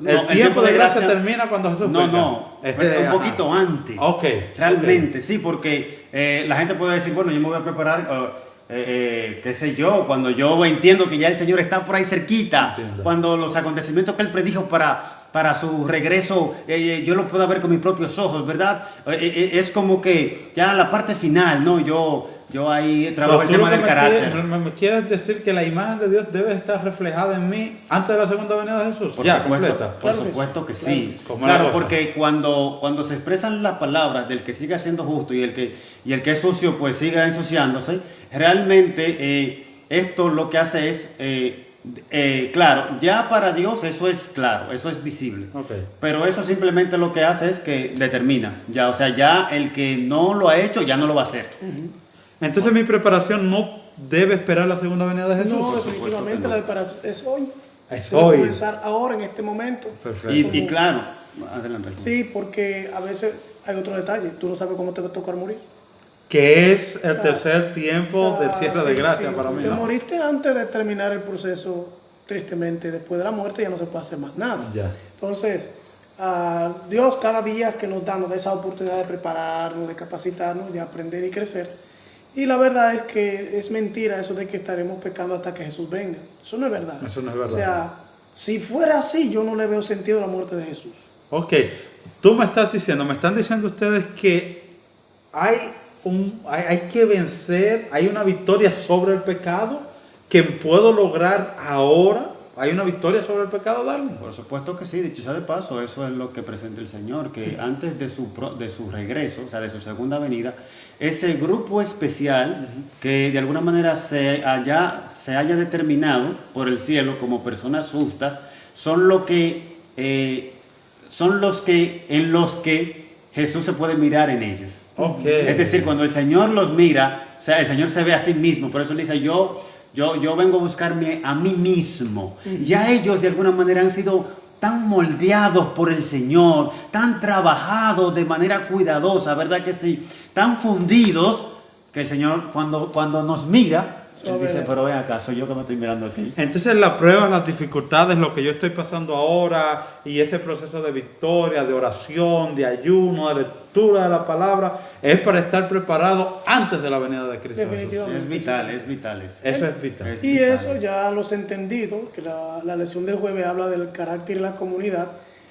No, El tiempo de gracia termina cuando Jesús venga. No, un poquito antes. Ok. Realmente, sí, porque la gente puede decir, bueno, yo me voy a preparar, qué sé yo, cuando yo entiendo que ya el Señor está por ahí cerquita, Entiendo. cuando los acontecimientos que Él predijo para su regreso, yo lo puedo ver con mis propios ojos, ¿verdad? Es como que ya la parte final, ¿no? Yo ahí trabajo el Pero tú tema lo que del carácter. me quieres decir que la imagen de Dios debe estar reflejada en mí antes de la segunda venida de Jesús. Por ya, supuesto, completa. por Claro que supuesto que sí, sí. claro. Como la Claro, cosa. porque cuando se expresan las palabras del que siga siendo justo y el que es sucio pues siga ensuciándose, realmente esto lo que hace es, claro, ya para Dios eso es claro, eso es visible. Ok. Pero eso simplemente lo que hace es que determina, ya, o sea, ya el que no lo ha hecho ya no lo va a hacer. Entonces mi preparación no debe esperar la segunda venida de Jesús. No, supuesto definitivamente que no. la preparación es hoy. Es Debe hoy. comenzar ahora, en este momento. Perfecto. Y claro, adelante. Sí, porque a veces hay otro detalle. Tú no sabes cómo te va a tocar morir. Que es el tercer tiempo O sea, del cierre de sí, gracia sí, para si mí. te ¿no? moriste antes de terminar el proceso, tristemente, después de la muerte ya no se puede hacer más nada. Ya. Entonces, Dios cada día que nos da esa oportunidad de prepararnos, de capacitarnos, de aprender y crecer. Y la verdad es que es mentira eso de que estaremos pecando hasta que Jesús venga. Eso no es verdad. Eso no es verdad. O sea, si fuera así, yo no le veo sentido a la muerte de Jesús. Ok, tú me están diciendo ustedes que hay que vencer, hay una victoria sobre el pecado que puedo lograr ahora. ¿Hay una victoria sobre el pecado, Darwin? Por supuesto que sí, dicho sea de paso, eso es lo que presenta el Señor, que antes de su regreso, o sea, de su segunda venida, ese grupo especial que de alguna manera se haya determinado por el cielo como personas justas, son los que en los que Jesús se puede mirar en ellos. Ok. Es decir, cuando el Señor los mira, o sea, el Señor se ve a sí mismo, por eso él dice, yo vengo a buscarme a mí mismo. Ya ellos de alguna manera han sido tan moldeados por el Señor, tan trabajados de manera cuidadosa, ¿verdad que sí? Tan fundidos, que el Señor cuando nos mira, Él dice, pero ven acá, soy yo que me estoy mirando a ti. Entonces las pruebas, las dificultades, lo que yo estoy pasando ahora y ese proceso de victoria, de oración, de ayuno, de lectura de la palabra, es para estar preparado antes de la venida de Cristo Jesús. Definitivamente. Es vital, es vital. Eso es vital. Es Y vital. eso ya los entendidos, que la lección del jueves habla del carácter y la comunidad,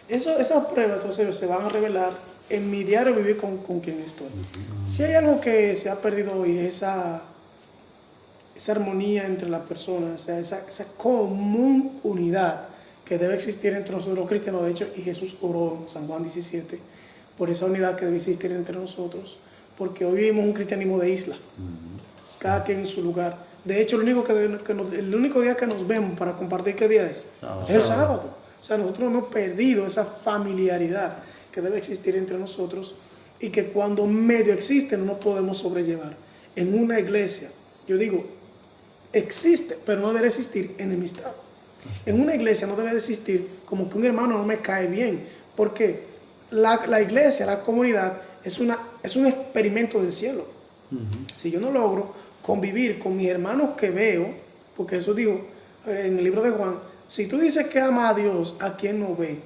esas pruebas entonces se van a revelar en mi diario vivir con quien estoy. Si hay algo que se ha perdido hoy, esa armonía entre las personas, o sea, esa común unidad que debe existir entre nosotros los cristianos. De hecho, y Jesús oró en San Juan 17 por esa unidad que debe existir entre nosotros, porque hoy vivimos un cristianismo de isla, cada quien en su lugar. De hecho, el único día que nos vemos para compartir, ¿qué día es? Sábado. Es el sábado. O sea, nosotros hemos perdido esa familiaridad que debe existir entre nosotros y que cuando medio existe no nos podemos sobrellevar. En una iglesia, yo digo, existe, pero no debe existir enemistad. En una iglesia no debe existir como que un hermano no me cae bien, porque la iglesia, la comunidad, es un experimento del cielo. Si yo no logro convivir con mis hermanos que veo, porque eso digo en el libro de Juan, si tú dices que ama a Dios a quien no ve,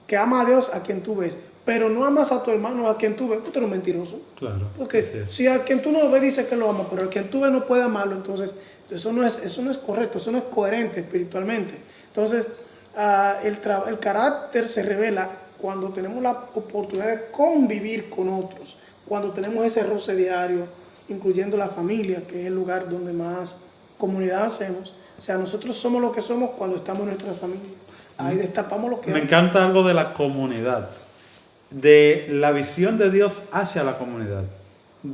que ama a Dios a quien tú ves, pero no amas a tu hermano, a quien tú ves, tú eres un mentiroso. Claro. Porque así es. si a quien tú no ves dice que lo ama, pero a quien tú ves no puede amarlo, entonces eso no es correcto, eso no es coherente espiritualmente. Entonces, el carácter se revela cuando tenemos la oportunidad de convivir con otros, cuando tenemos ese roce diario, incluyendo la familia, que es el lugar donde más comunidad hacemos. O sea, nosotros somos lo que somos cuando estamos en nuestra familia. Ahí destapamos lo que Me hay. encanta algo de la comunidad, de la visión de Dios hacia la comunidad.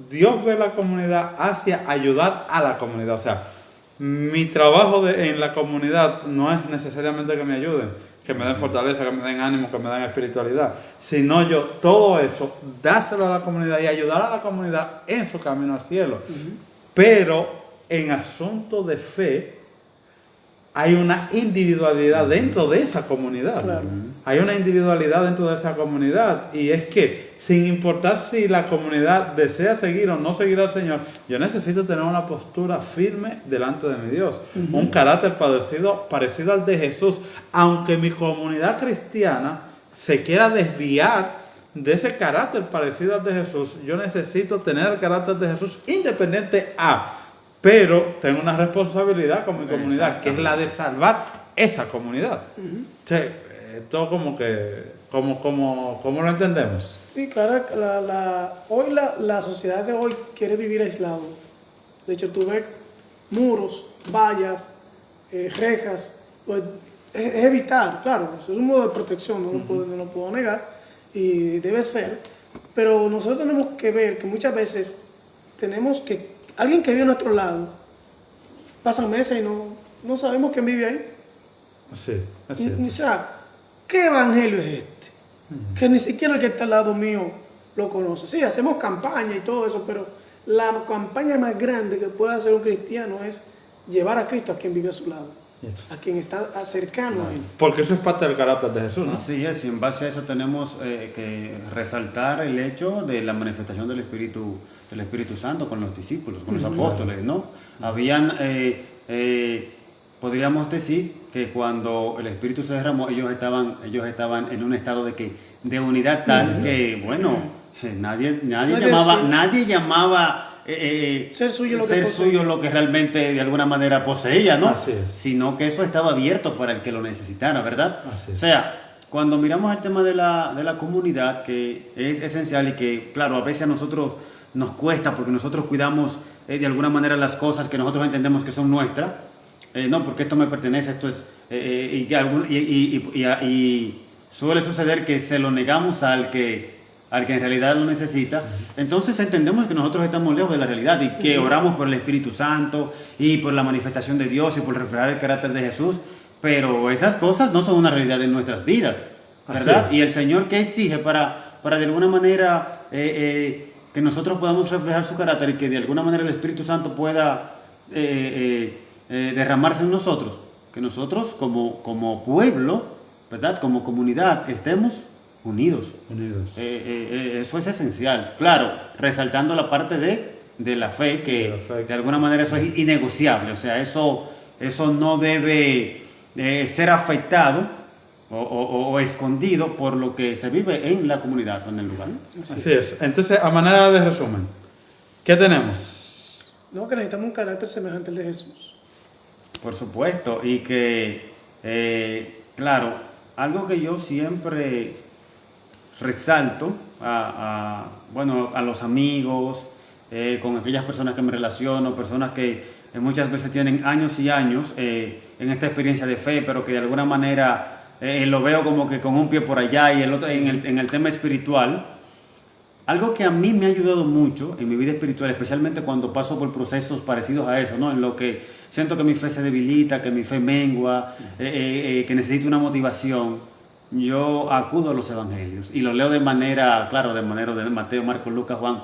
Dios ve la comunidad hacia ayudar a la comunidad. O sea, mi trabajo en la comunidad no es necesariamente que me ayuden, que me den fortaleza, que me den ánimo, que me den espiritualidad, sino yo todo eso, dárselo a la comunidad y ayudar a la comunidad en su camino al cielo. Pero en asuntos de fe, hay una individualidad dentro de esa comunidad. Claro. Hay una individualidad dentro de esa comunidad. Y es que, sin importar si la comunidad desea seguir o no seguir al Señor, yo necesito tener una postura firme delante de mi Dios. Un carácter parecido al de Jesús. Aunque mi comunidad cristiana se quiera desviar de ese carácter parecido al de Jesús, yo necesito tener el carácter de Jesús independiente a... Pero tengo una responsabilidad con mi comunidad, que es la de salvar esa comunidad. O sea, esto como que, ¿cómo lo entendemos? Sí, claro, hoy la sociedad de hoy quiere vivir aislado. De hecho, tú ves muros, vallas, rejas, pues es evitar, claro, eso es un modo de protección, no lo puedo negar, y debe ser, pero nosotros tenemos que ver que muchas veces tenemos que, alguien que vive a nuestro lado, pasan meses y no sabemos quién vive ahí. Sí, así es. O sea, ¿qué evangelio es este? Que ni siquiera el que está al lado mío lo conoce. Sí, hacemos campaña y todo eso, pero la campaña más grande que puede hacer un cristiano es llevar a Cristo a quien vive a su lado, a quien está cercano a él. Porque eso es parte del carácter de Jesús, ¿no? Así es, y en base a eso tenemos que resaltar el hecho de la manifestación del Espíritu Santo con los discípulos, con los apóstoles, ¿no? Habían, podríamos decir que cuando el Espíritu se derramó, ellos estaban en un estado de unidad tal que, bueno, nadie llamaba ser suyo lo que realmente de alguna manera poseía, ¿no? Así es. Sino que eso estaba abierto para el que lo necesitara, ¿verdad? Así es. O sea, cuando miramos el tema de la comunidad, que es esencial y que, claro, a veces a nosotros nos cuesta porque nosotros cuidamos de alguna manera las cosas que nosotros entendemos que son nuestras, no, porque esto me pertenece, esto es, y suele suceder que se lo negamos al que en realidad lo necesita. Entonces entendemos que nosotros estamos lejos de la realidad y que oramos por el Espíritu Santo y por la manifestación de Dios y por reflejar el carácter de Jesús, pero esas cosas no son una realidad en nuestras vidas, ¿verdad? Y el Señor, ¿qué exige para de alguna manera que nosotros podamos reflejar su carácter y que de alguna manera el Espíritu Santo pueda derramarse en nosotros? Que nosotros como pueblo, ¿verdad? Como comunidad estemos unidos. Eso es esencial. Claro, resaltando la parte de la fe, que de alguna manera eso es innegociable. O sea, eso no debe ser afectado o escondido por lo que se vive en la comunidad, en el lugar. Así es. Entonces, a manera de resumen, ¿qué tenemos? No, que necesitamos un carácter semejante al de Jesús. Por supuesto, y que, claro, algo que yo siempre resalto a los amigos, con aquellas personas que me relaciono, personas que muchas veces tienen años y años en esta experiencia de fe, pero que de alguna manera lo veo como que con un pie por allá y el otro en el tema espiritual. Algo que a mí me ha ayudado mucho en mi vida espiritual, especialmente cuando paso por procesos parecidos a eso, ¿no? En lo que siento que mi fe se debilita, que mi fe mengua, que necesito una motivación, yo acudo a los evangelios y los leo de manera de Mateo, Marcos, Lucas, Juan,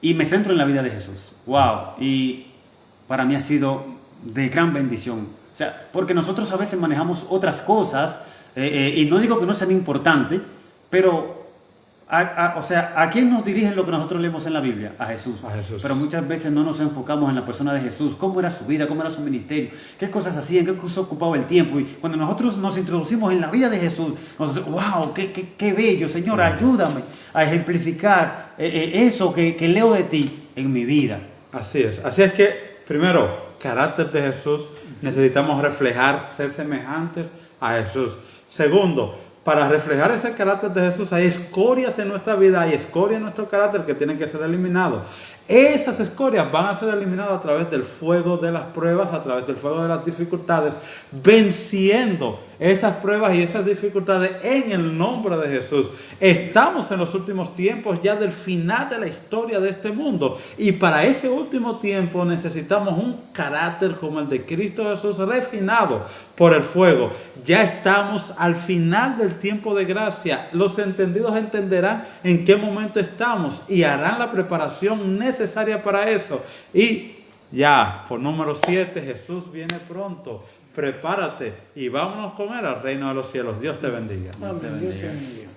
y me centro en la vida de Jesús. ¡Wow! Y para mí ha sido de gran bendición. O sea, porque nosotros a veces manejamos otras cosas, y no digo que no sean importantes, pero O sea, ¿a quién nos dirigen lo que nosotros leemos en la Biblia? A Jesús. A Jesús. Pero muchas veces no nos enfocamos en la persona de Jesús, cómo era su vida, cómo era su ministerio, qué cosas hacía, en qué cosas ocupaba el tiempo. Y cuando nosotros nos introducimos en la vida de Jesús, nosotros, wow, qué bello, Señor, ayúdame a ejemplificar eso que leo de ti en mi vida. Así es. Así es que, primero, carácter de Jesús, necesitamos reflejar, ser semejantes a Jesús. Segundo, para reflejar ese carácter de Jesús hay escorias en nuestra vida, hay escorias en nuestro carácter que tienen que ser eliminados. Esas escorias van a ser eliminadas a través del fuego de las pruebas, a través del fuego de las dificultades, venciendo esas pruebas y esas dificultades en el nombre de Jesús. Estamos en los últimos tiempos ya del final de la historia de este mundo, y para ese último tiempo necesitamos un carácter como el de Cristo Jesús, refinado por el fuego. Ya estamos al final del tiempo de gracia. Los entendidos entenderán en qué momento estamos y harán la preparación necesaria para eso. Y ya, por número 7, Jesús viene pronto. Prepárate y vámonos con Él al reino de los cielos. Dios te bendiga. Amén. Dios te bendiga.